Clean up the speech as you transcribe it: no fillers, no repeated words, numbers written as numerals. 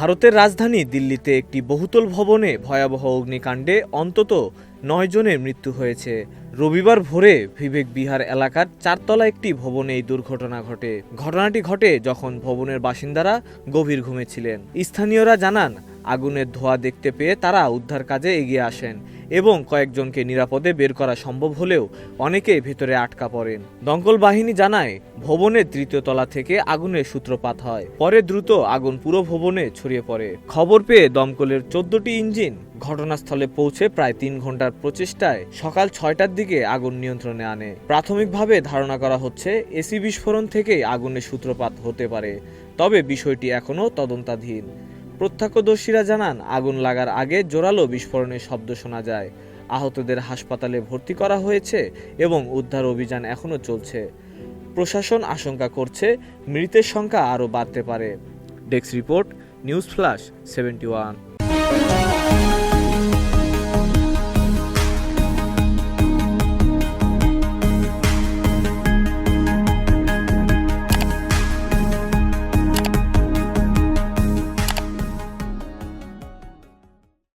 ভারতের রাজধানী দিল্লিতে একটি বহুতল ভবনে ভয়াবহ অগ্নিকাণ্ডে অন্তত ৯ জনের মৃত্যু হয়েছে। রবিবার ভোরে বিবেক বিহার এলাকার চারতলা একটি ভবনে এই দুর্ঘটনা ঘটে। ঘটনাটি ঘটে যখন ভবনের বাসিন্দারা গভীর ঘুমে ছিলেন। স্থানীয়রা জানান, আগুনের ধোঁয়া দেখতে পেয়ে তারা উদ্ধার কাজে এগিয়ে আসেন এবং কয়েকজনকে নিরাপদে বের করা সম্ভব হলেও অনেকেই ভেতরে আটকা পড়েন। দমকল বাহিনী জানায়, ভবনের তৃতীয় তলা থেকে আগুনের সূত্রপাত হয়। পরে দ্রুত আগুন পুরো ভবনে ছড়িয়ে পড়ে। খবর পেয়ে দমকলের 14টি ইঞ্জিন ঘটনাস্থলে পৌঁছে প্রায় 3 ঘন্টার প্রচেষ্টায় সকাল 6টার দিকে আগুন নিয়ন্ত্রণে আনে। প্রাথমিকভাবে ধারণা করা হচ্ছে এসি বিস্ফোরণ থেকেই আগুনের সূত্রপাত হতে পারে, তবে বিষয়টি এখনও তদন্তাধীন। প্রত্যক্ষদর্শীরা জানান, আগুন লাগার আগে জোরালো বিস্ফোরণের শব্দ শোনা যায়। আহতদের হাসপাতালে ভর্তি করা হয়েছে এবং উদ্ধার অভিযান এখনও চলছে। প্রশাসন আশঙ্কা করছে মৃতের সংখ্যা আরও বাড়তে পারে। Desk report, news flash 71।